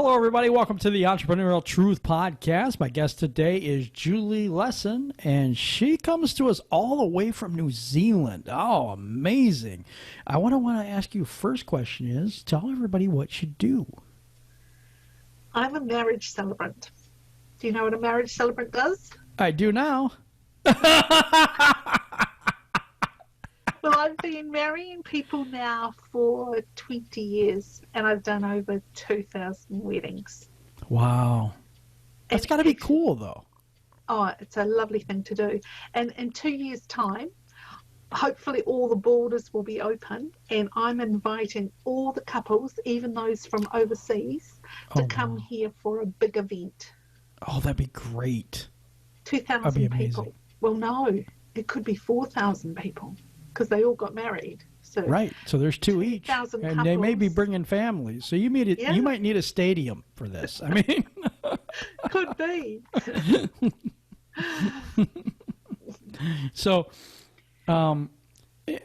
Hello, everybody. Welcome to the Entrepreneurial Truth Podcast. My guest today is Julie Lassen, and she comes to us all the way from New Zealand. Oh, amazing. I want to ask you, first question is, tell everybody what you do. I'm a marriage celebrant. Do you know what a marriage celebrant does? I do now. Well, I've been marrying people now for 20 years, and I've done over 2,000 weddings. Wow. That's got to be cool, though. Oh, it's a lovely thing to do. And in 2 years' time, hopefully all the borders will be open, and I'm inviting all the couples, even those from overseas, to come here for a big event. Oh, that'd be great. 2,000 people. Well, no, it could be 4,000 people, because they all got married. So right. So there's two each. And couples. they may be bringing families. So you might need a stadium for this. I mean, could be. So,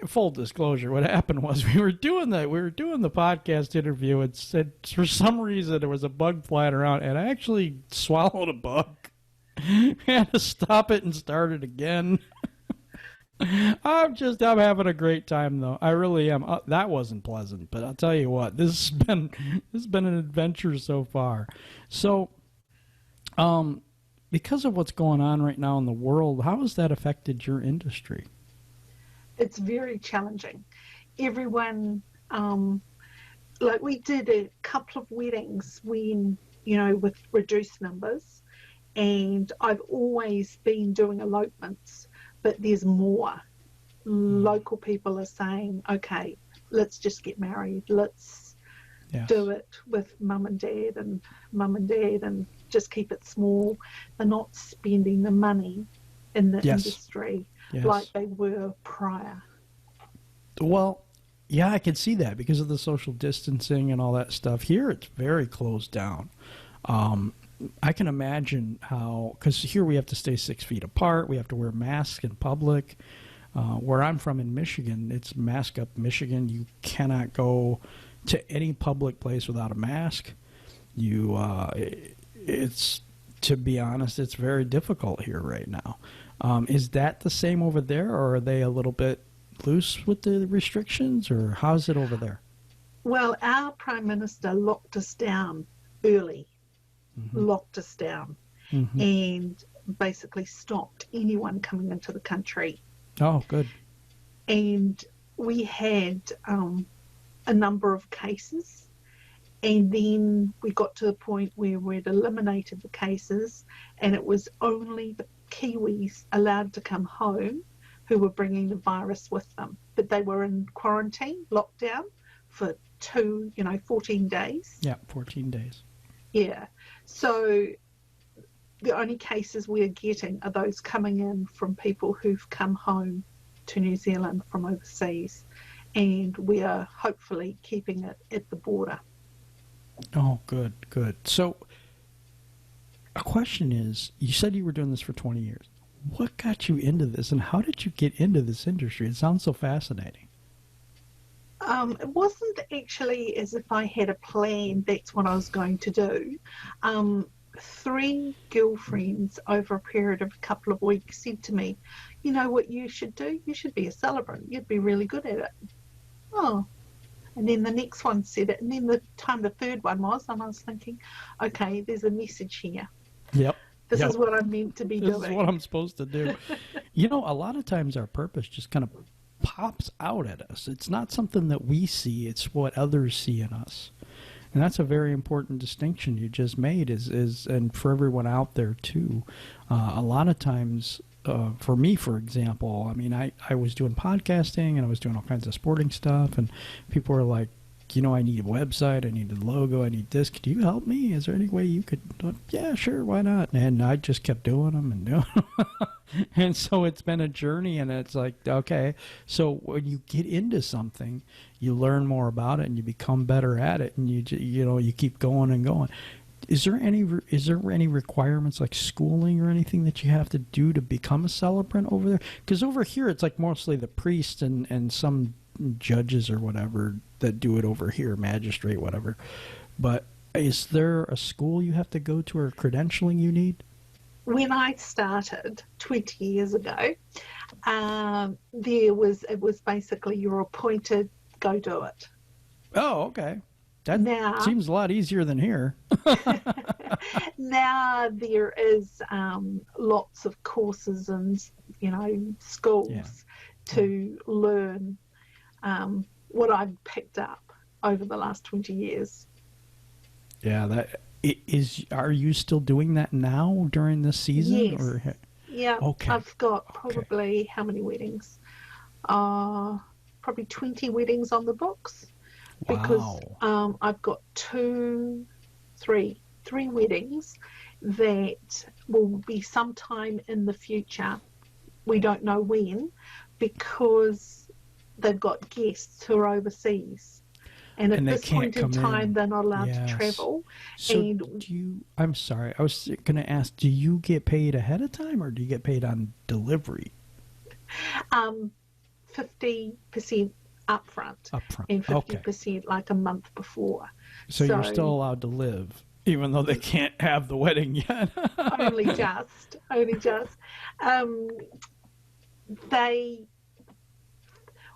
full disclosure, what happened was we were doing the podcast interview, and said for some reason there was a bug flying around, and I actually swallowed a bug. Had to stop it and start it again. I'm having a great time, though. I really am. That wasn't pleasant, but I'll tell you what, this has been an adventure so far. So, because of what's going on right now in the world, how has that affected your industry? It's very challenging. Everyone, like we did a couple of weddings when, with reduced numbers, and I've always been doing elopements. But there's more. Local people are saying, okay, let's just get married. Let's do it with mum and dad and just keep it small. They're not spending the money in the industry like they were prior. Well, yeah, I can see that because of the social distancing and all that stuff. Here it's very closed down. I can imagine how, because here we have to stay 6 feet apart. We have to wear masks in public. Where I'm from in Michigan, it's mask up Michigan. You cannot go to any public place without a mask. It's, to be honest, it's very difficult here right now. Is that the same over there, or are they a little bit loose with the restrictions, or how's it over there? Well, our Prime Minister locked us down early. Locked us down and basically stopped anyone coming into the country. Oh, good. And we had a number of cases, and then we got to the point where we'd eliminated the cases, and it was only the Kiwis allowed to come home who were bringing the virus with them. But they were in quarantine, lockdown for 14 days. Yeah, 14 days. Yeah. So the only cases we're getting are those coming in from people who've come home to New Zealand from overseas, and we are hopefully keeping it at the border. Oh, good, good. So a question is, you said you were doing this for 20 years. What got you into this, and how did you get into this industry? It sounds so fascinating. It wasn't actually as if I had a plan, that's what I was going to do. 3 girlfriends over a period of a couple of weeks said to me, you know what you should do? You should be a celebrant. You'd be really good at it. Oh. And then the next one said it. And then the third one was, and I was thinking, okay, there's a message here. Yep. This is what I'm meant to be doing. This is what I'm supposed to do. A lot of times our purpose just kind of pops out at us. It's not something that we see, it's what others see in us. And that's a very important distinction you just made, is and for everyone out there too. A lot of times, for me, for example, I mean, I was doing podcasting and I was doing all kinds of sporting stuff, and people were like, I need a website, I need a logo, I need this. Could you help me? Is there any way you could? Yeah, sure, why not? And I just kept doing them and doing them. And so it's been a journey, and it's like, okay, so when you get into something, you learn more about it and you become better at it, and you keep going and going. Is there any requirements like schooling or anything that you have to do to become a celebrant over there? Because over here it's like mostly the priest and some judges or whatever that do it over here, magistrate, whatever. But Is there a school you have to go to or credentialing you need? When I started 20 years ago, it was basically you're appointed, go do it. Oh, okay. That Now, seems a lot easier than here. now there is lots of courses and, schools to learn what I've picked up over the last 20 years. Yeah, are you still doing that now during this season? Yes. Or? Yeah. Okay. I've got probably how many weddings? Probably 20 weddings on the books. Wow. Because I've got three weddings that will be sometime in the future. We don't know when, because they've got guests who are overseas. And at this point in time, they're not allowed to travel. So I'm sorry, I was going to ask, do you get paid ahead of time or do you get paid on delivery? 50% upfront. And 50% like a month before. So you're still allowed to live, even though they can't have the wedding yet. only just.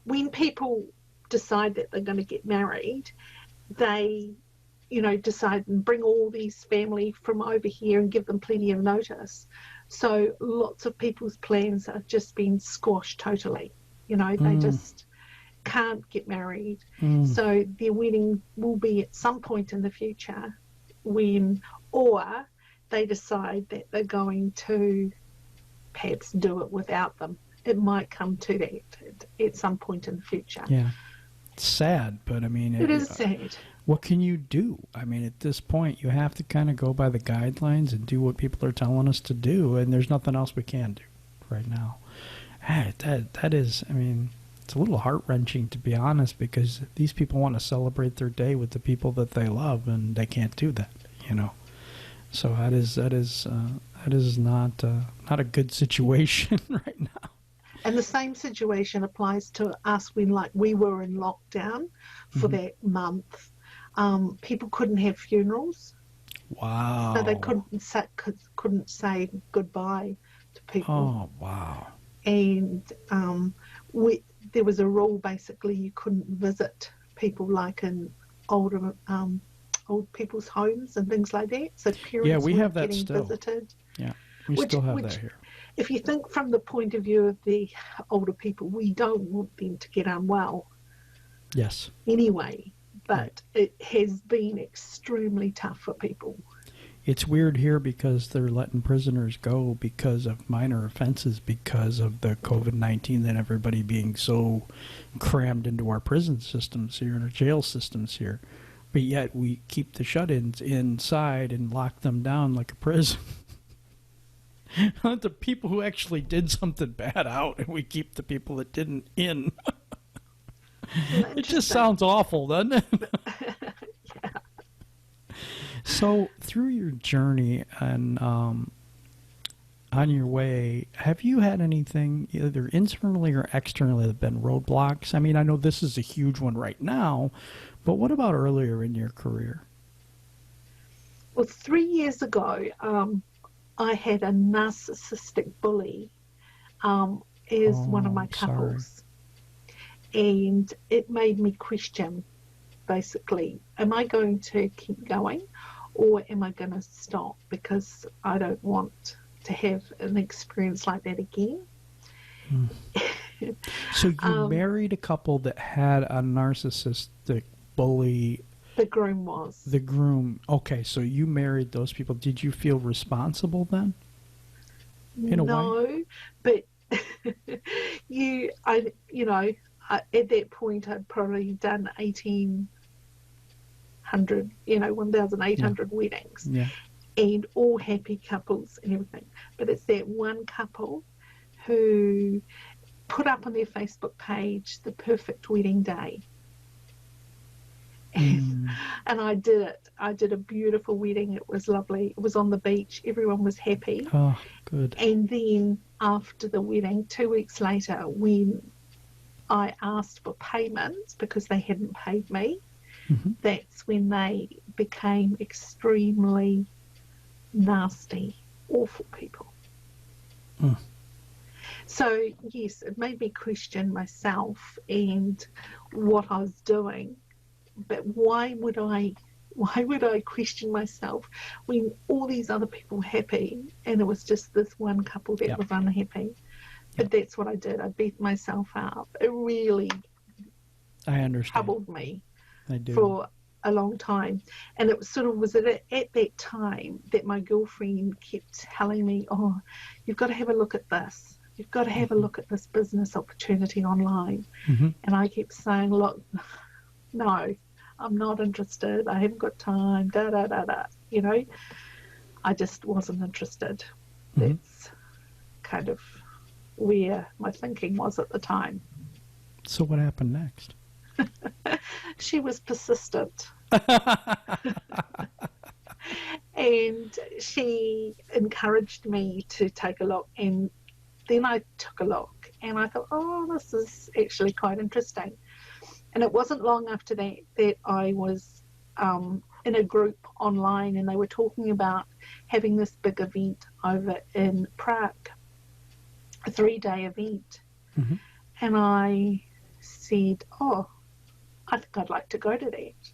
When people decide that they're going to get married, they, decide and bring all these family from over here and give them plenty of notice. So lots of people's plans are just being squashed totally. They just can't get married. So their wedding will be at some point in the future or they decide that they're going to perhaps do it without them. It might come to that at some point in the future. Yeah. It's sad, but I mean... It is sad. What can you do? I mean, at this point, you have to kind of go by the guidelines and do what people are telling us to do, and there's nothing else we can do right now. That is, I mean, it's a little heart-wrenching, to be honest, because these people want to celebrate their day with the people that they love, and they can't do that, So that is not a good situation right now. And the same situation applies to us when, we were in lockdown for that month. People couldn't have funerals. Wow. So they couldn't say goodbye to people. Oh, wow. And there was a rule, basically, you couldn't visit people in old people's homes and things like that. So parents we have that getting still. visited. Yeah, we still have that here. If you think from the point of view of the older people, we don't want them to get unwell. Yes. Anyway, but it has been extremely tough for people. It's weird here because they're letting prisoners go because of minor offenses because of the COVID-19 and everybody being so crammed into our prison systems here and our jail systems here. But yet we keep the shut-ins inside and lock them down like a prison. Let the people who actually did something bad out, and we keep the people that didn't in. It just sounds awful, doesn't it? Yeah. So, through your journey and on your way, have you had anything, either internally or externally, that have been roadblocks? I mean, I know this is a huge one right now, but what about earlier in your career? Well, 3 years ago, I had a narcissistic bully as one of my couples. And it made me question, basically, am I going to keep going or am I going to stop? Because I don't want to have an experience like that again. So you married a couple that had a narcissistic bully. The groom was. The groom. Okay, so you married those people. Did you feel responsible then? In a way? No, but at that point I'd probably done 1,800 weddings. Yeah. And all happy couples and everything. But it's that one couple who put up on their Facebook page the perfect wedding day. And I did it. I did a beautiful wedding. It was lovely. It was on the beach. Everyone was happy. Oh, good. And then after the wedding, 2 weeks later, when I asked for payments because they hadn't paid me, that's when they became extremely nasty, awful people. So, yes, it made me question myself and what I was doing. But why would I question myself when all these other people were happy and it was just this one couple that was unhappy? But that's what I did. I beat myself up. It really troubled me for a long time. And it was at that time that my girlfriend kept telling me, oh, you've got to have a look at this. You've got to have a look at this business opportunity online. And I kept saying, look, no, I'm not interested. I haven't got time, you know. I just wasn't interested. That's kind of where my thinking was at the time. So what happened next? She was persistent. And she encouraged me to take a look, and then I took a look and I thought, oh, this is actually quite interesting. And it wasn't long after that I was in a group online, and they were talking about having this big event over in Prague, a 3-day event. And I said, oh, I think I'd like to go to that.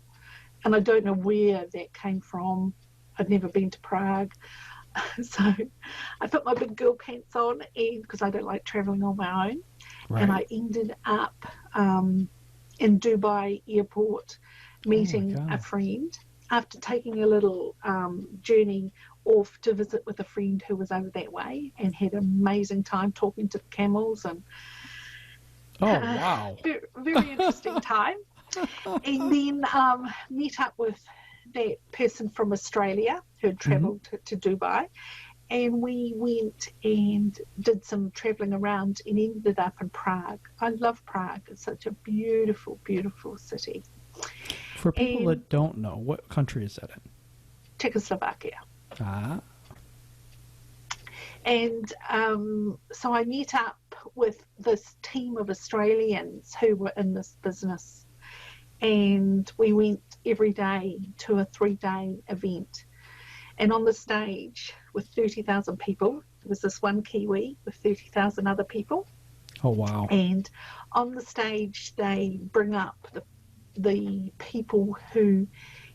And I don't know where that came from. I'd never been to Prague. So I put my big girl pants on, and because I don't like travelling on my own. And I ended up in Dubai airport meeting a friend after taking a little journey off to visit with a friend who was over that way, and had an amazing time talking to the camels and very interesting time. And then met up with that person from Australia who had travelled to Dubai, and we went and did some travelling around and ended up in Prague. I love Prague. It's such a beautiful, beautiful city. For people that don't know, what country is that in? Czechoslovakia. Ah. And so I met up with this team of Australians who were in this business, and we went every day to a 3-day event. And on the stage with 30,000 people, there was this one Kiwi with 30,000 other people. Oh, wow. And on the stage, they bring up the people who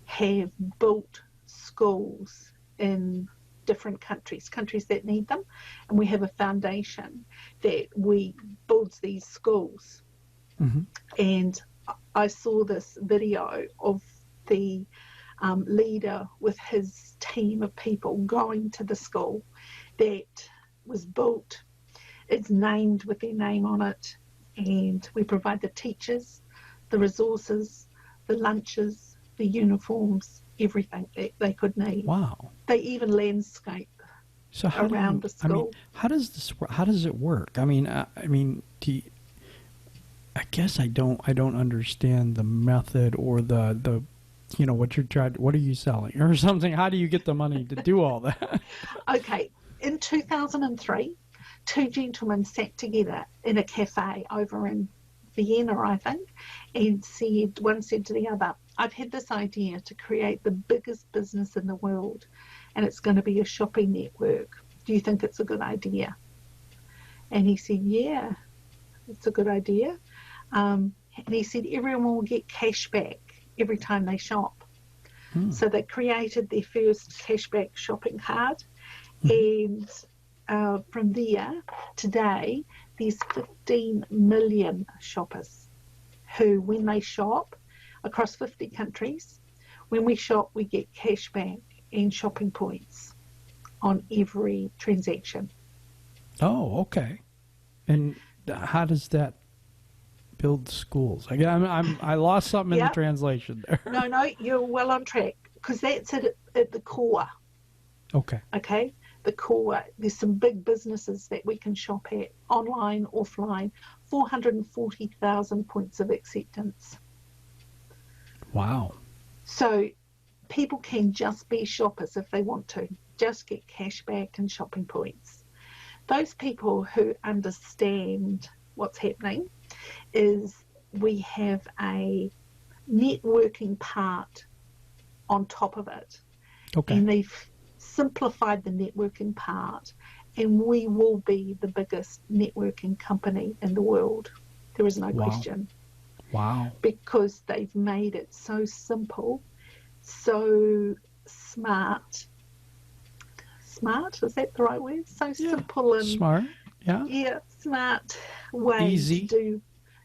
have built schools in different countries that need them. And we have a foundation that we builds these schools. And I saw this video of the leader with his team of people going to the school that was built. It's named with their name on it, and we provide the teachers, the resources, the lunches, the uniforms, everything that they could need. Wow. They even landscape around the school. I mean, how does this work? How does it work? I mean, I guess I don't understand the method or the you know, what are you selling or something? How do you get the money to do all that? Okay, in 2003, 2 gentlemen sat together in a cafe over in Vienna, I think, and one said to the other, I've had this idea to create the biggest business in the world, and it's going to be a shopping network. Do you think it's a good idea? And he said, yeah, it's a good idea. And he said everyone will get cash back every time they shop. So they created their first cashback shopping card, and from there, today, there's 15 million shoppers who, when they shop across 50 countries, when we shop, we get cash back and shopping points on every transaction. Oh, okay. And how does that build schools? Again, I lost something in the translation there. No, you're well on track, because that's at the core. Okay. The core. There's some big businesses that we can shop at, online, offline, 440,000 points of acceptance. Wow. So people can just be shoppers if they want to, just get cash back and shopping points. Those people who understand what's happening is we have a networking part on top of it. Okay. And they've simplified the networking part, and we will be the biggest networking company in the world. There is no question. Wow. Because they've made it so simple, so smart. Smart, is that the right word? So simple and smart. Yeah. Yeah, smart way Easy. to do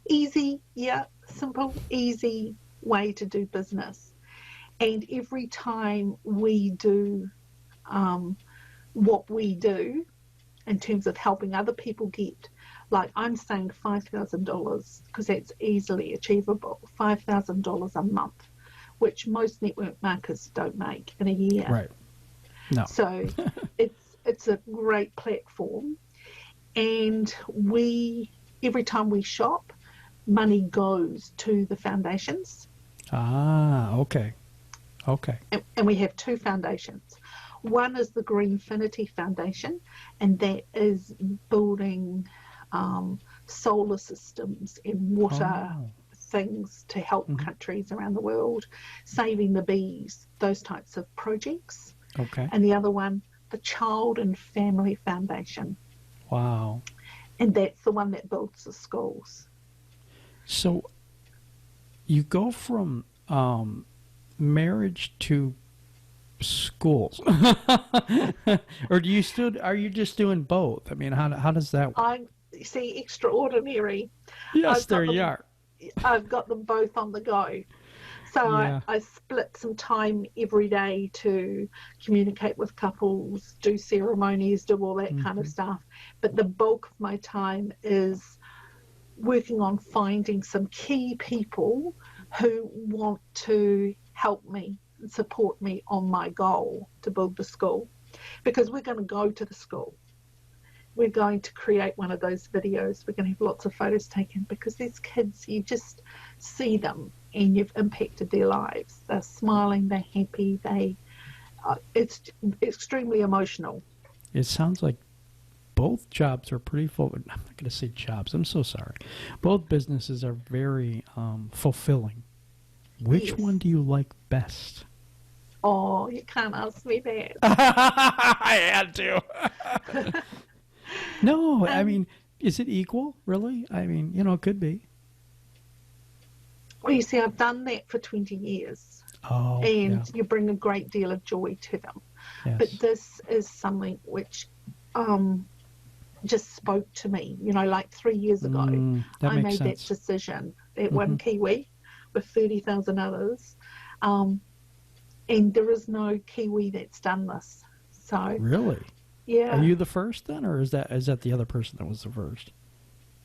easy, simple, easy way to do business. And every time we do what we do in terms of helping other people get, like I'm saying $5,000 because that's easily achievable, $5,000 a month, which most network marketers don't make in a year. Right. No. So it's a great platform, and every time we shop, money goes to the foundations. Okay. And we have two foundations. One is the Greenfinity Foundation, and that is building solar systems and water things to help countries around the world, saving the bees, those types of projects. Okay. And the other one, the Child and Family Foundation. Wow. And that's the one that builds the schools. So you go from marriage to schools, or are you just doing both? I mean, how does that work? See, extraordinary. Yes, there you are. I've got them both on the go. So I split some time every day to communicate with couples, do ceremonies, do all that kind of stuff. But the bulk of my time is working on finding some key people who want to help me and support me on my goal to build the school. Because we're going to go to the school. We're going to create one of those videos. We're going to have lots of photos taken because these kids, you just see them and you've impacted their lives. They're smiling, they're happy, it's extremely emotional. It sounds like both jobs are pretty full. I'm not going to say jobs. I'm so sorry. Both businesses are very fulfilling. Which one do you like best? Oh, you can't ask me that. I had to. No, I mean, is it equal, really? I mean, it could be. Well, you see, I've done that for 20 years. Oh, and you bring a great deal of joy to them. Yes. But this is something which just spoke to me. Like 3 years ago, I made that decision. That one Kiwi with 30,000 others. And there is no Kiwi that's done this. So really? Yeah. Are you the first then, or is that the other person that was the first?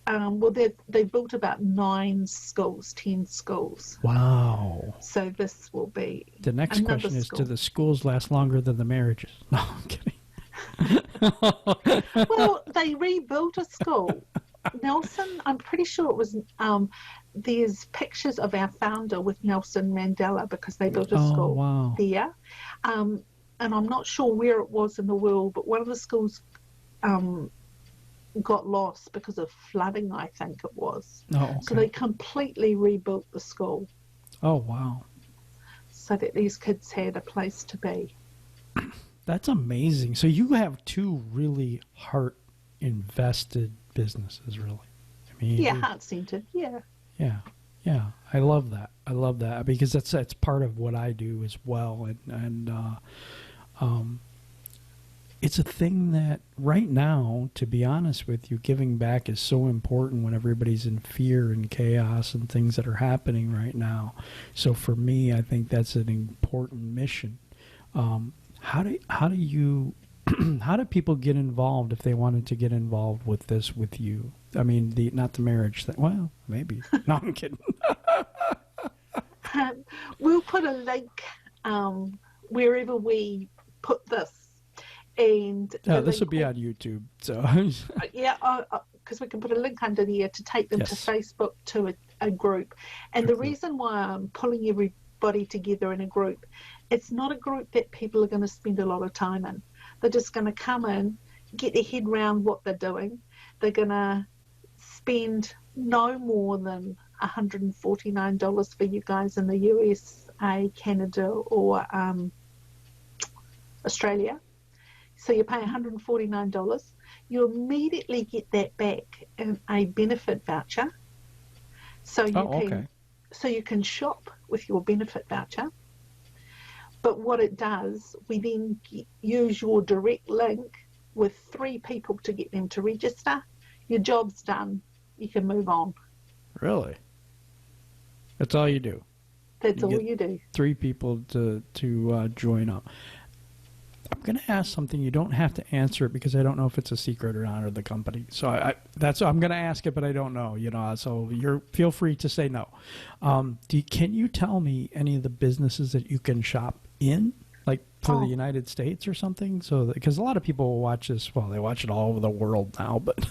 Well, they built about 10 schools. Wow. So this will be the next question is: do the schools last longer than the marriages? No, I'm kidding. Well, they rebuilt a school. Nelson, I'm pretty sure it was. There's pictures of our founder with Nelson Mandela because they built a school there. And I'm not sure where it was in the world, but one of the schools got lost because of flooding, I think it was. Oh, okay. So they completely rebuilt the school. Oh, wow. So that these kids had a place to be. That's amazing. So you have two really heart-invested businesses, really. I mean, heart-centered, yeah. Yeah. I love that because that's part of what I do as well, and it's a thing that right now, to be honest with you, giving back is so important when everybody's in fear and chaos and things that are happening right now. So for me, I think that's an important mission. How do you how do people get involved if they wanted to get involved with this with you? I mean, not the marriage thing. Well, maybe. No, I'm kidding. We'll put a link wherever we put this. And this will be on YouTube. So because we can put a link under there to take them to Facebook to a group. And the reason why I'm pulling everybody together in a group, it's not a group that people are going to spend a lot of time in. They're just going to come in, get their head around what they're doing. They're going to spend no more than $149 for you guys in the USA, Canada, or Australia. So you pay $149. You immediately get that back in a benefit voucher. So you can shop with your benefit voucher. But what it does, we then use your direct link with 3 people to get them to register. Your job's done. You can move on. Really? That's all you do? That's all you do. 3 people to join up. I'm going to ask something. You don't have to answer it because I don't know if it's a secret or not, or the company. So I'm going to ask it, but I don't know. So feel free to say no. Can you tell me any of the businesses that you can shop in, like for the United States or something? So because a lot of people will watch this. Well, they watch it all over the world now, but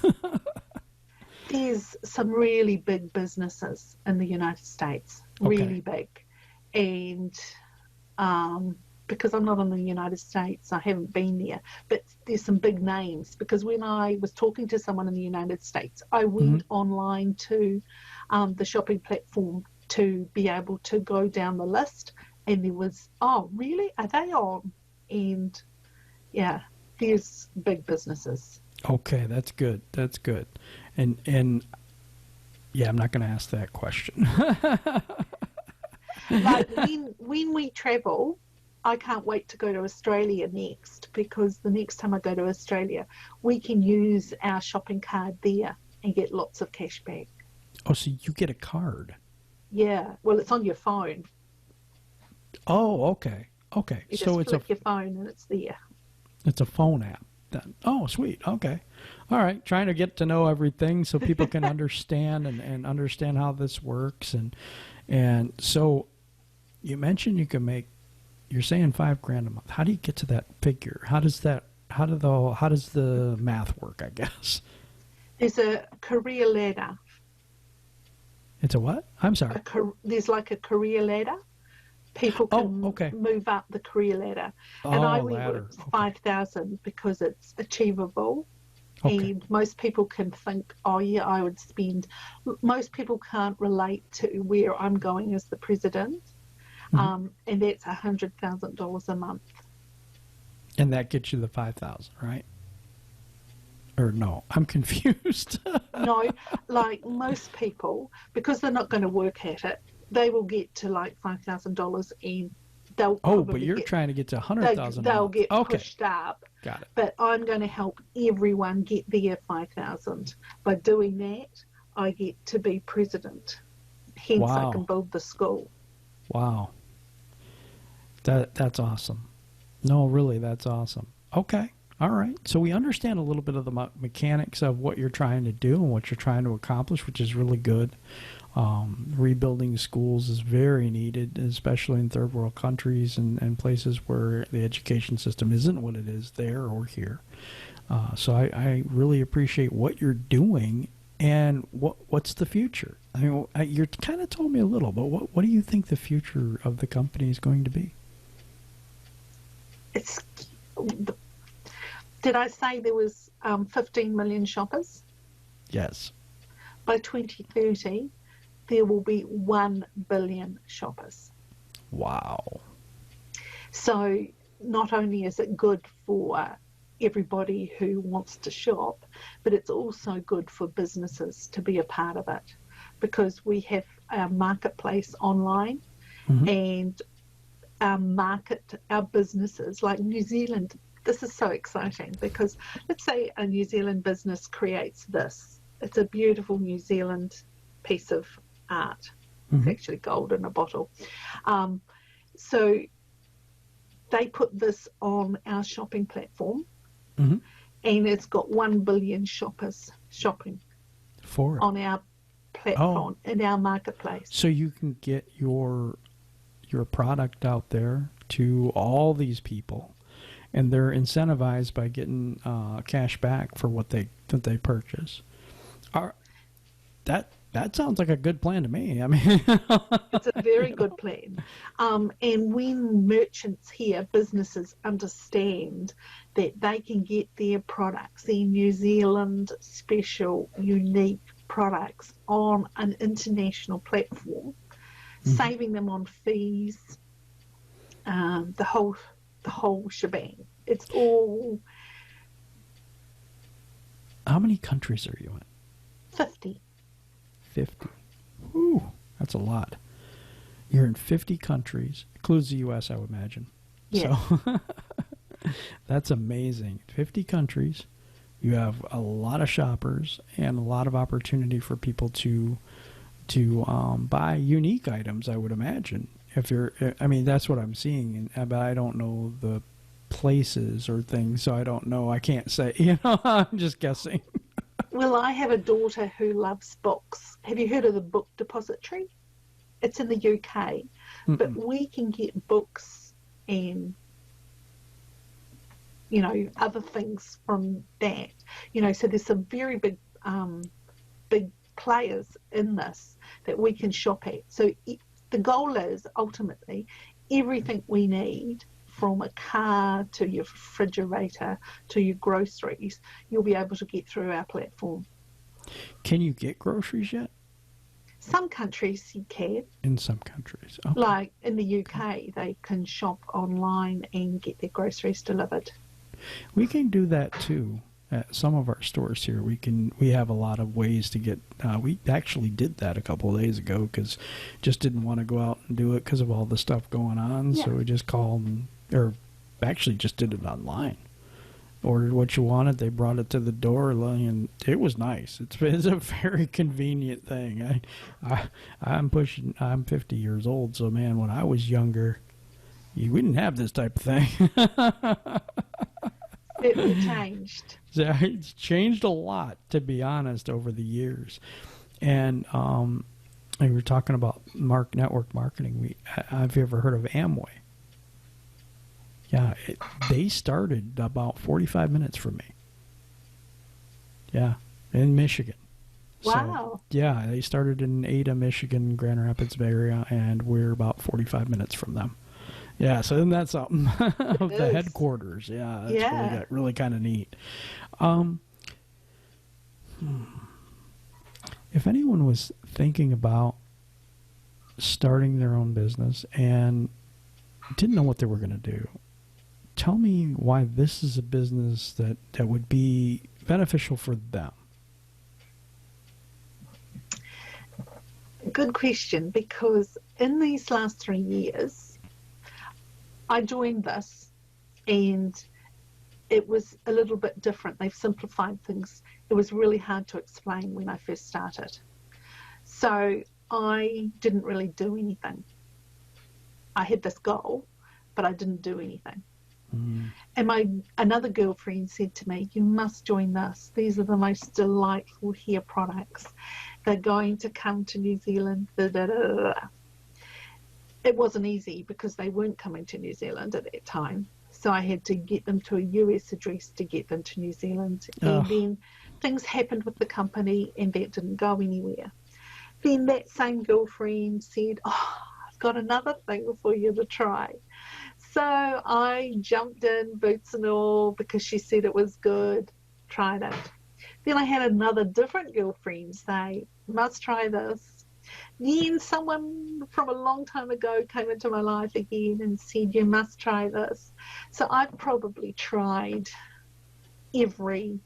there's some really big businesses in the United States, really big, and because I'm not in the United States, I haven't been there, but there's some big names. Because when I was talking to someone in the United States, I went online to the shopping platform to be able to go down the list, and there was, oh, really? Are they on? And yeah, there's big businesses. Okay, that's good. That's good. And yeah, I'm not going to ask that question. Like when we travel, I can't wait to go to Australia next, because the next time I go to Australia, we can use our shopping card there and get lots of cash back. Oh, so you get a card? Yeah. Well, it's on your phone. Oh, okay. Okay. You so just click your phone and it's there. It's a phone app then. Oh, sweet. Okay. All right. Trying to get to know everything so people can understand and understand how this works. And so you mentioned you can make, you're saying $5,000 a month. How do you get to that figure? How does the math work, I guess? There's a career ladder. It's a what? I'm sorry. There's like a career ladder. People can move up the career ladder. And I went with 5,000 because it's achievable. Okay. And most people can think, oh yeah, I would spend. Most people can't relate to where I'm going as the president. And that's $100,000 a month. And that gets you the 5,000, right? Or no, I'm confused. No, like most people, because they're not going to work at it, they will get to like $5,000 and they'll. Oh, but you're trying to get to 100,000. They'll get pushed up. Got it. But I'm going to help everyone get their 5,000. By doing that, I get to be president. Hence, I can build the school. Wow. That's awesome. No, really, that's awesome. Okay. All right. So we understand a little bit of the mechanics of what you're trying to do and what you're trying to accomplish, which is really good. Rebuilding schools is very needed, especially in third world countries and places where the education system isn't what it is there or here. So I really appreciate what you're doing. And what's the future? I mean, you kind of told me a little, but what do you think the future of the company is going to be? Did I say there was 15 million shoppers? Yes. By 2030, there will be 1 billion shoppers. Wow. So not only is it good for everybody who wants to shop, but it's also good for businesses to be a part of it, because we have our marketplace online and market our businesses like New Zealand. This is so exciting because let's say a New Zealand business creates this. It's a beautiful New Zealand piece of art. It's actually gold in a bottle. So they put this on our shopping platform and it's got 1 billion shoppers shopping on our platform in our marketplace. So you can get your product out there to all these people, and they're incentivized by getting cash back for what they purchase. That sounds like a good plan to me. I mean, it's a very good plan. And when merchants here, businesses understand that they can get their products, their New Zealand special, unique products on an international platform, saving them on fees, the whole shebang. It's all. How many countries are you in? 50. 50. Whew, that's a lot. You're in 50 countries, includes the U.S., I would imagine. Yeah. So that's amazing. 50 countries. You have a lot of shoppers and a lot of opportunity for people to buy unique items, I would imagine. I mean, that's what I'm seeing, but I don't know the places or things, so I don't know. I can't say, I'm just guessing. Well, I have a daughter who loves books. Have you heard of the Book Depository? It's in the UK, but we can get books and, other things from that. So there's some very big players in this that we can shop at. So the goal is ultimately everything we need, from a car to your refrigerator to your groceries, you'll be able to get through our platform. Can you get groceries yet? Some countries you can. In some countries. Okay. Like in the UK, they can shop online and get their groceries delivered. We can do that too. At some of our stores here, we have a lot of ways to get. We actually did that a couple of days ago because just didn't want to go out and do it because of all the stuff going on. Yeah. So we just called, or actually just did it online. Ordered what you wanted, they brought it to the door, and it was nice. It's a very convenient thing. I'm 50 years old, so man, when I was younger, we didn't have this type of thing. It changed. It's changed a lot, to be honest, over the years. And we were talking about network marketing. Have you ever heard of Amway? Yeah, they started about 45 minutes from me. Yeah, in Michigan. Wow. So, yeah, they started in Ada, Michigan, Grand Rapids area, and we're about 45 minutes from them. Yeah, so isn't that something? Of the headquarters. Yeah, that's really kind of neat. If anyone was thinking about starting their own business and didn't know what they were going to do, tell me why this is a business that would be beneficial for them. Good question, because in these last 3 years, I joined this and it was a little bit different. They've simplified things. It was really hard to explain when I first started. So I didn't really do anything. I had this goal, but I didn't do anything. And another girlfriend said to me, you must join this. These are the most delightful hair products. They're going to come to New Zealand. It wasn't easy because they weren't coming to New Zealand at that time. So I had to get them to a US address to get them to New Zealand. And then things happened with the company and that didn't go anywhere. Then that same girlfriend said, I've got another thing for you to try. So I jumped in, boots and all, because she said it was good, tried it. Then I had another different girlfriend say, must try this. Then someone from a long time ago came into my life again and said, you must try this. So I've probably tried every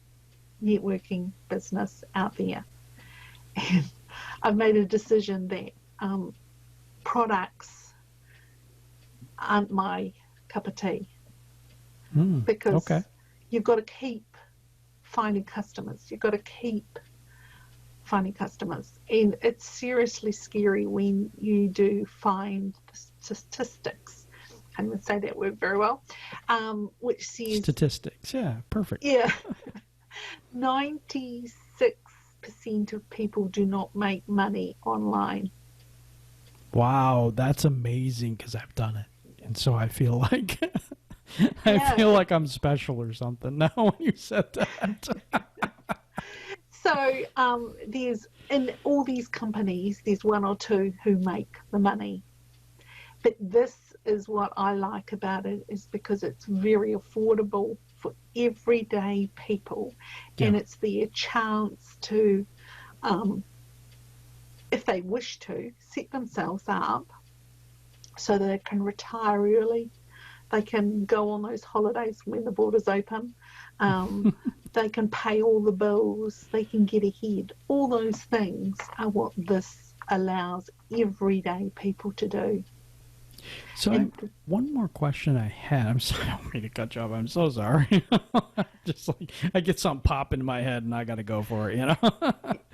networking business out there. And I've made a decision that products aren't my cup of tea. Because you've got to keep finding customers. You've got to keep finding customers. And it's seriously scary when you do find statistics. I can't even say that word very well. Which says... Statistics, yeah, perfect. Yeah. 96% of people do not make money online. Wow, that's amazing because I've done it. And so I feel like I feel like I'm special or something now when you said that. So there's in all these companies, there's one or two who make the money. But this is what I like about it, is because it's very affordable for everyday people, and it's their chance to um, if they wish to, set themselves up so that they can retire early. They can go on those holidays when the borders open. They can pay all the bills. They can get ahead. All those things are what this allows everyday people to do. So one more question I had. I'm sorry, I don't mean to cut you off. I'm so sorry. Just like I get something pop into my head and I got to go for it, you know.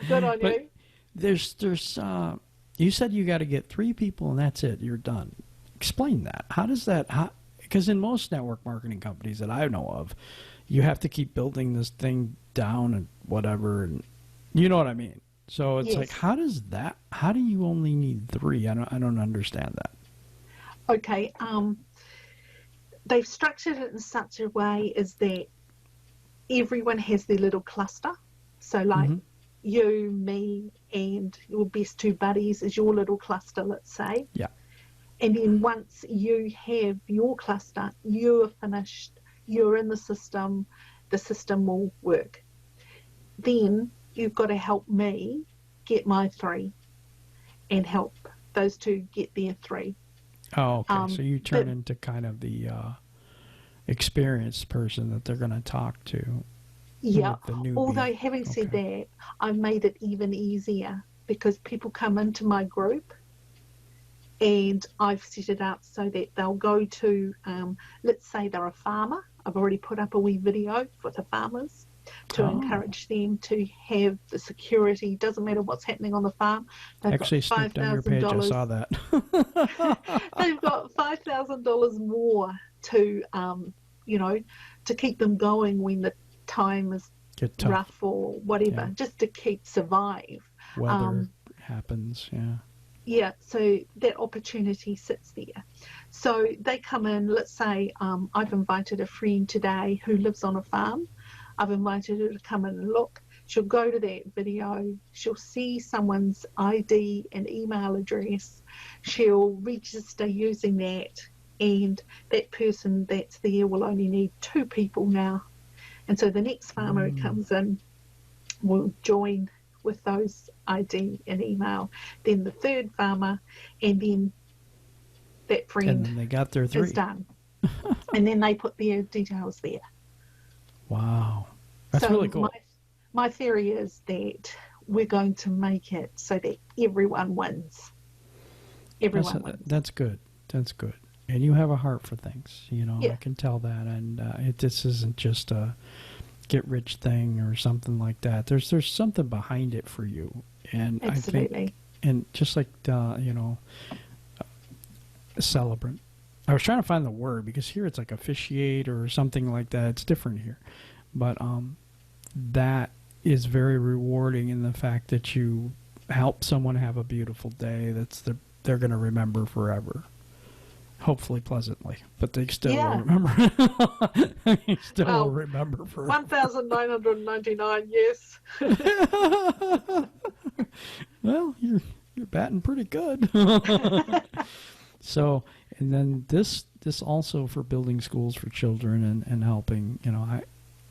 Good on but you. There's you said you got to get 3 people and that's it. You're done. Explain that. How does that? Because in most network marketing companies that I know of, you have to keep building this thing down and whatever, and you know what I mean. So it's like, how does that? How do you only need 3? I don't understand that. Okay, they've structured it in such a way as that everyone has their little cluster. So like you, me, and your best 2 buddies is your little cluster, let's say. Yeah. And then once you have your cluster, you're finished, you're in the system will work. Then you've got to help me get my 3 and help those 2 get their 3. Oh, okay. So you turn into kind of the experienced person that they're going to talk to. Yeah. Although having said that, I've made it even easier because people come into my group and I've set it up so that they'll go to, let's say they're a farmer. I've already put up a wee video for the farmers to encourage them to have the security. Doesn't matter what's happening on the farm. They've actually snooped on your page. I saw that. They've got $5,000 more to, to keep them going when the time is rough or whatever, just to survive. Weather happens, yeah. Yeah, so that opportunity sits there. So they come in, let's say I've invited a friend today who lives on a farm. I've invited her to come in and look. She'll go to that video. She'll see someone's ID and email address. She'll register using that. And that person that's there will only need 2 people now. And so the next farmer who comes in will join with those ID and email. Then the 3rd farmer, and then that friend and then they got their 3. is done. And then they put their details there. Wow. That's really cool. My theory is that we're going to make it so that everyone wins. Everyone wins. That's good. That's good. And you have a heart for things, I can tell that. And this isn't just a get-rich thing or something like that. There's something behind it for you. And absolutely. I think, and just like, a celebrant. I was trying to find the word because here it's like officiate or something like that. It's different here. But that is very rewarding in the fact that you help someone have a beautiful day they're going to remember forever. Hopefully pleasantly, but they still will remember. They still will remember forever. 1,999, yes. Well, you're batting pretty good. So, and then this also for building schools for children and helping,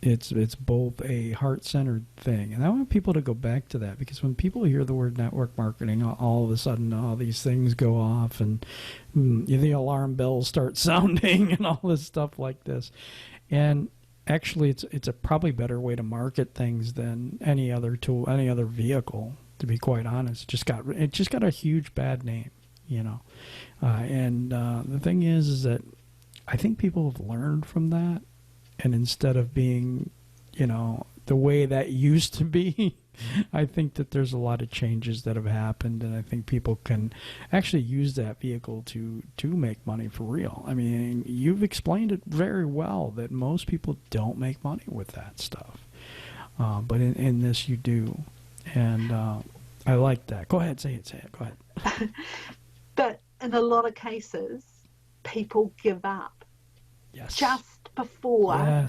it's both a heart-centered thing. And I want people to go back to that because when people hear the word network marketing, all of a sudden all these things go off and the alarm bells start sounding and all this stuff like this. And actually it's a probably better way to market things than any other tool, any other vehicle, to be quite honest. It just got a huge bad name, and the thing is that I think people have learned from that. And instead of being, the way that used to be, I think that there's a lot of changes that have happened, and I think people can actually use that vehicle to make money for real. I mean, you've explained it very well that most people don't make money with that stuff. But in this you do. And I like that. Go ahead, say it. Go ahead. But in a lot of cases, people give up. Yes. Just before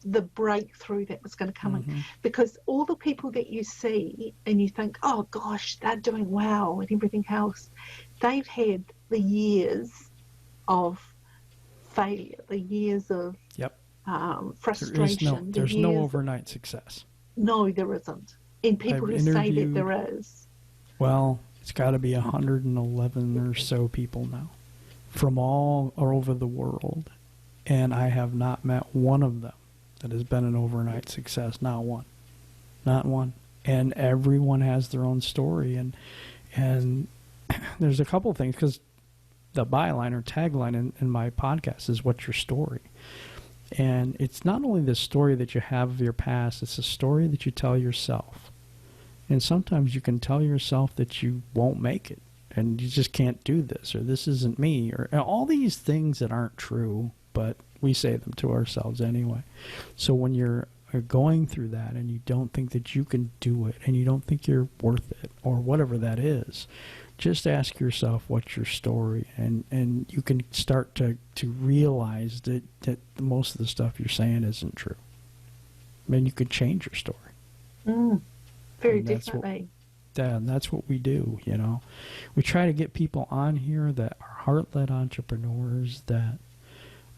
the breakthrough that was going to come in. Because all the people that you see and you think, oh gosh, they're doing well and everything else, they've had the years of failure, the years of frustration. There's no overnight success. No, there isn't. And people I've who say that interviewed, there is. well, it's got to be 111 or so people now from all over the world. And I have not met one of them that has been an overnight success. Not one. Not one. And everyone has their own story. And there's a couple of things, because the byline or tagline in my podcast is, "What's your story?" And it's not only the story that you have of your past, it's a story that you tell yourself. And sometimes you can tell yourself that you won't make it, and you just can't do this, or this isn't me, or all these things that aren't true, but we say them to ourselves anyway. So when you're going through that and you don't think that you can do it, and you don't think you're worth it, or whatever that is, just ask yourself, what's your story? And you can start to realize that most of the stuff you're saying isn't true. I mean, you could change your story. Very definitely. And that's what we do, you know. We try to get people on here that are heart-led entrepreneurs, that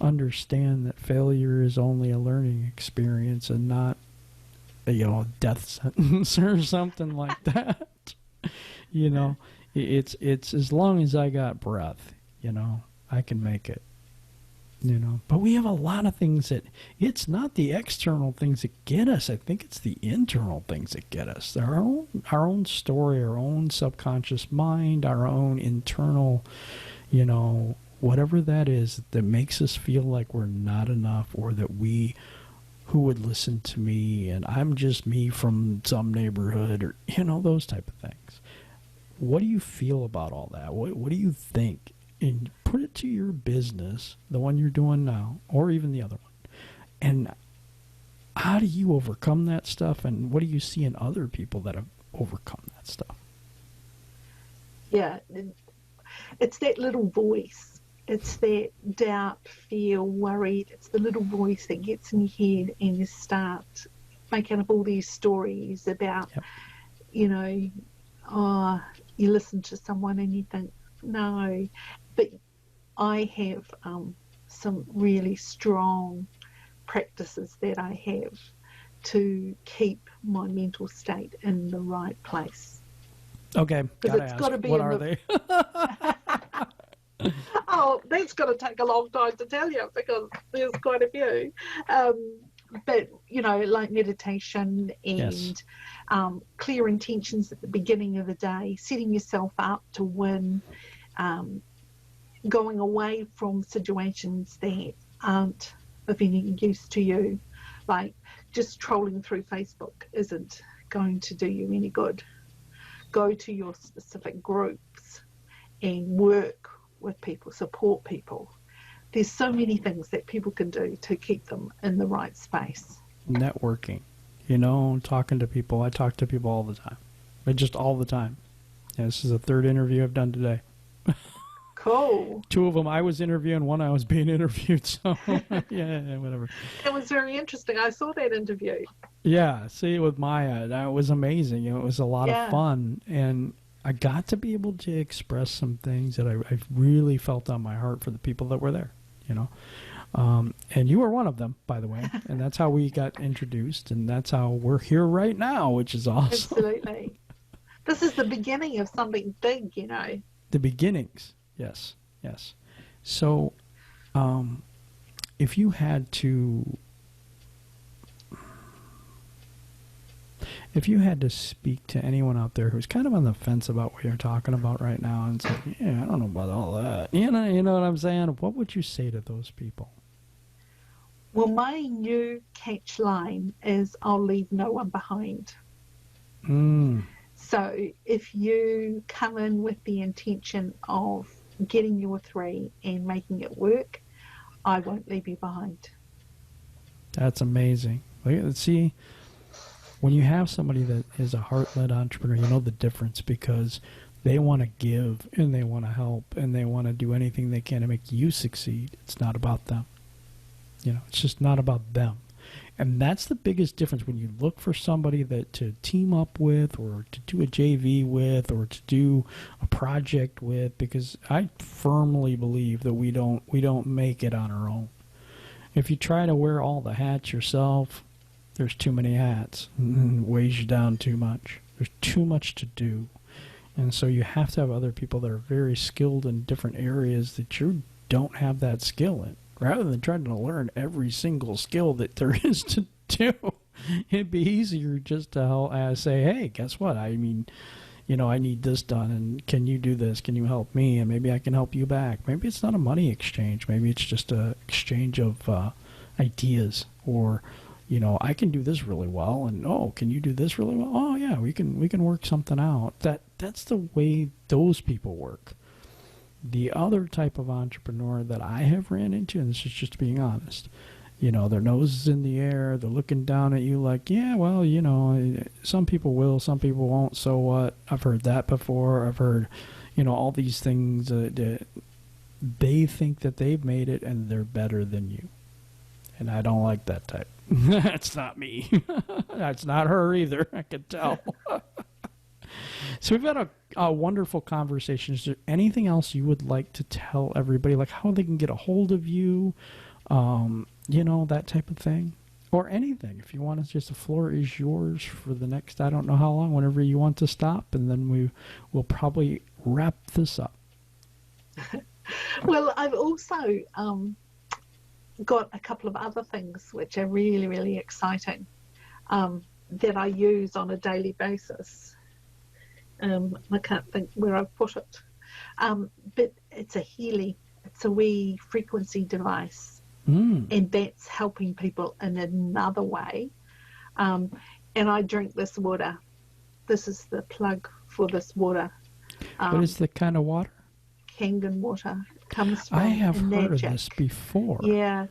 understand that failure is only a learning experience and not a death sentence or something like that. You know, it's as long as I got breath, you know, I can make it. You know, but we have a lot of things that, it's not the external things that get us. I think it's the internal things that get us. Our own story, our own subconscious mind, our own internal, you know, whatever that is that makes us feel like we're not enough, or that who would listen to me, and I'm just me from some neighborhood, or, you know, those type of things. What do you feel about all that? What do you think? And put it to your business, the one you're doing now, or even the other one. And how do you overcome that stuff? And what do you see in other people that have overcome that stuff? Yeah, it's that little voice. It's that doubt, fear, worried. It's the little voice that gets in your head, and you start making up all these stories about, you know, you listen to someone and you think, no. But I have some really strong practices that I have to keep my mental state in the right place. Okay, because it's got to be. What are they? Oh, that's going to take a long time to tell you, because there's quite a few. But, you know, like meditation and clear intentions at the beginning of the day, setting yourself up to win, going away from situations that aren't of any use to you. Like, just trolling through Facebook isn't going to do you any good. Go to your specific groups and work with people, support people. There's so many things that people can do to keep them in the right space. Networking, you know, talking to people. I talk to people all the time. Just all the time. Yeah, this is the third interview I've done today. Cool. 2 of them I was interviewing, one I was being interviewed. So, yeah, whatever. It was very interesting. I saw that interview. Yeah, see, with Maya, that was amazing. You know, it was a lot of fun. And I got to be able to express some things that I really felt on my heart for the people that were there, you know. And you were one of them, by the way. And that's how we got introduced. And that's how we're here right now, which is awesome. Absolutely. This is the beginning of something big, you know. The beginnings. Yes, yes. So, if you had to speak to anyone out there who's kind of on the fence about what you're talking about right now, and say, yeah, I don't know about all that, you know what I'm saying? What would you say to those people? Well, my new catch line is, I'll leave no one behind. So if you come in with the intention of getting your 3 and making it work, I won't leave you behind. That's amazing. See, when you have somebody that is a heart-led entrepreneur, you know the difference, because they want to give and they want to help and they want to do anything they can to make you succeed. It's not about them. You know, it's just not about them. And that's the biggest difference when you look for somebody that to team up with, or to do a JV with, or to do a project with, because I firmly believe that we don't make it on our own. If you try to wear all the hats yourself, There's too many hats. It weighs you down too much. There's too much to do. And so you have to have other people that are very skilled in different areas that you don't have that skill in. Rather than trying to learn every single skill that there is to do, it'd be easier just to say, hey, guess what? I mean, you know, I need this done, and can you do this? Can you help me? And maybe I can help you back. Maybe it's not a money exchange. Maybe it's just a exchange of ideas, or, you know, I can do this really well, and oh, can you do this really well? Oh yeah, we can work something out. That's the way those people work. The other type of entrepreneur that I have ran into, and this is just being honest, you know, their nose is in the air, they're looking down at you like, yeah, well, you know, some people will, some people won't, so what? I've heard that before. I've heard, you know, all these things. They think that they've made it and they're better than you. And I don't like that type. That's not me. That's not her either, I can tell. So we've had a wonderful conversation. Is there anything else you would like to tell everybody, like how they can get a hold of you, you know, that type of thing? Or anything. If you want to, just the floor is yours for the next, I don't know how long, whenever you want to stop, and then we will probably wrap this up. Well, I've also got a couple of other things which are really, really exciting that I use on a daily basis. I can't think where I've put it. But it's a Healy. It's a wee frequency device. And that's helping people in another way. And I drink this water. This is the plug for this water. What is the kind of water? Kangen water. It comes from I have heard Magic. of this before. Yeah.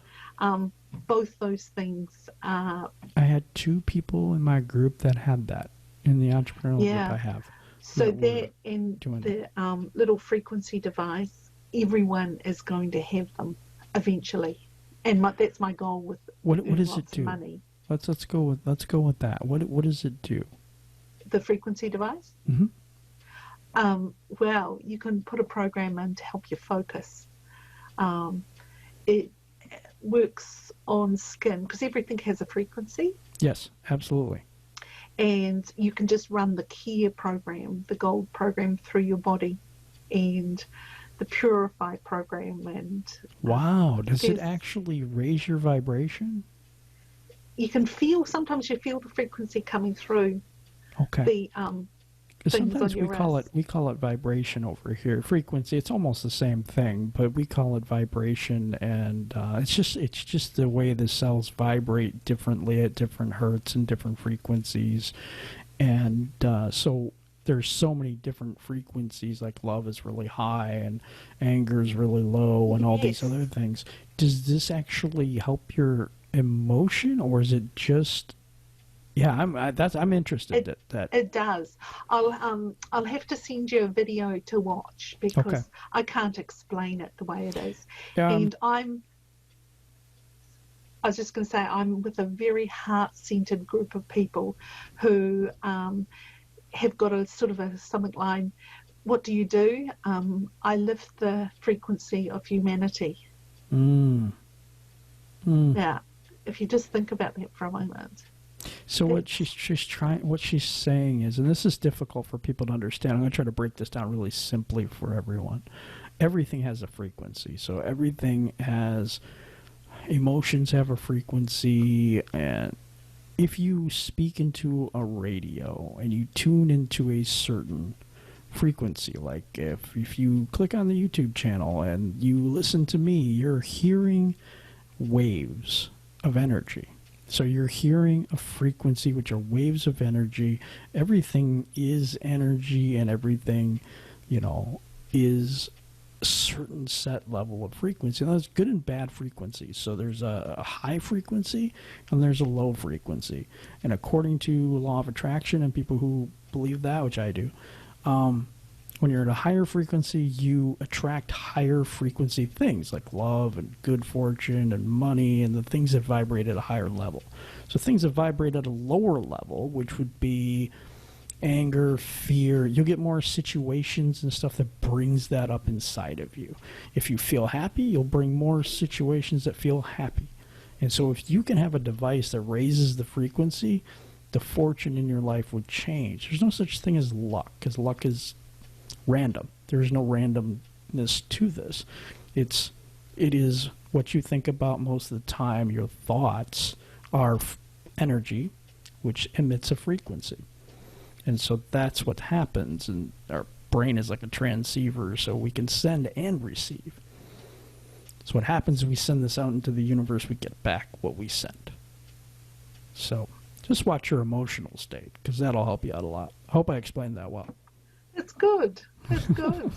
Both those things are... I had 2 people in my group that had that in the entrepreneurial group I have. So that in the little frequency device, everyone is going to have them eventually. And that's my goal with what does it do? Money. Let's go with that. What does it do? The frequency device? Mm-hmm. Well, you can put a program in to help you focus. It works on skin because everything has a frequency. Yes, absolutely. And you can just run the Care program, the Gold program, through your body, and the Purify program. And wow, does it actually raise your vibration? You can sometimes you feel the frequency coming through. Okay. The sometimes we call it vibration over here. Frequency, it's almost the same thing, but we call it vibration, and it's just the way the cells vibrate differently at different hertz and different frequencies, and so there's so many different frequencies. Like love is really high and anger is really low, and all these other things. Does this actually help your emotion, or is it just? Yeah, I'm interested. It does. I'll have to send you a video to watch because I can't explain it the way it is. And I was just going to say I'm with a very heart-centered group of people who have got a sort of a something line. What do you do? I lift the frequency of humanity. Yeah, if you just think about that for a moment. So what she's saying is, and this is difficult for people to understand. I'm going to try to break this down really simply for everyone. Everything has a frequency. So everything has, emotions have a frequency, and if you speak into a radio and you tune into a certain frequency, like if you click on the YouTube channel and you listen to me, you're hearing waves of energy. So you're hearing a frequency, which are waves of energy. Everything is energy, and everything, you know, is a certain set level of frequency. And there's good and bad frequencies. So there's a high frequency and there's a low frequency. And according to law of attraction, and people who believe that, which I do, when you're at a higher frequency, you attract higher frequency things like love and good fortune and money and the things that vibrate at a higher level. So things that vibrate at a lower level, which would be anger, fear, you'll get more situations and stuff that brings that up inside of you. If you feel happy, you'll bring more situations that feel happy. And so if you can have a device that raises the frequency, the fortune in your life would change. There's no such thing as luck, because luck is random. There's no randomness to this. It is what you think about most of the time. Your thoughts are energy, which emits a frequency. And so that's what happens. And our brain is like a transceiver, so we can send and receive. So what happens is we send this out into the universe, we get back what we sent. So just watch your emotional state, because that'll help you out a lot. I hope I explained that well. It's good. It's good.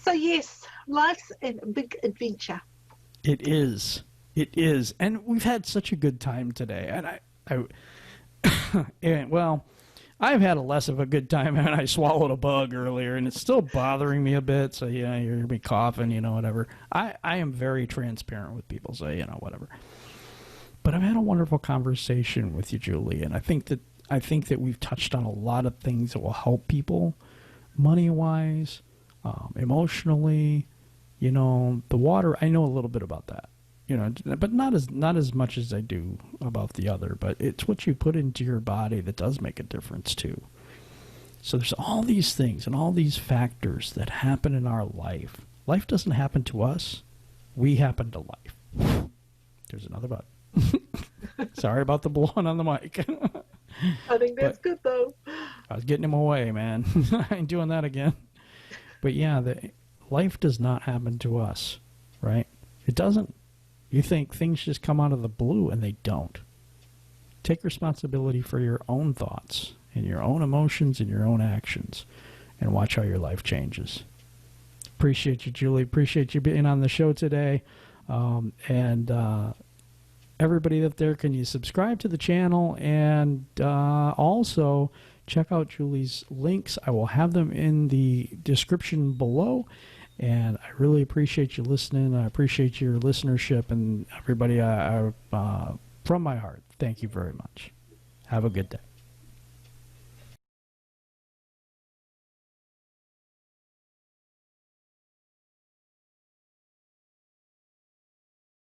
So yes, life's a big adventure. It is. It is. And we've had such a good time today. And well, I've had a less of a good time, and I swallowed a bug earlier, and it's still bothering me a bit. So, yeah, you're going to be coughing, whatever. I am very transparent with people, so, whatever. But I've had a wonderful conversation with you, Julie, and I think that we've touched on a lot of things that will help people, money-wise, emotionally. The water, I know a little bit about that. But not as much as I do about the other. But it's what you put into your body that does make a difference too. So there's all these things and all these factors that happen in our life. Life doesn't happen to us. We happen to life. There's another button. Sorry about the blowing on the mic. I think that's good though. I was getting him away, man. I ain't doing that again. But yeah, life does not happen to us, right? It doesn't. You think things just come out of the blue, and they don't. Take responsibility for your own thoughts and your own emotions and your own actions, and watch how your life changes. Appreciate you, Julie. Appreciate you being on the show today. And everybody up there, can you subscribe to the channel? And also check out Julie's links. I will have them in the description below. And I really appreciate you listening. I appreciate your listenership, and everybody, from my heart, thank you very much. Have a good day.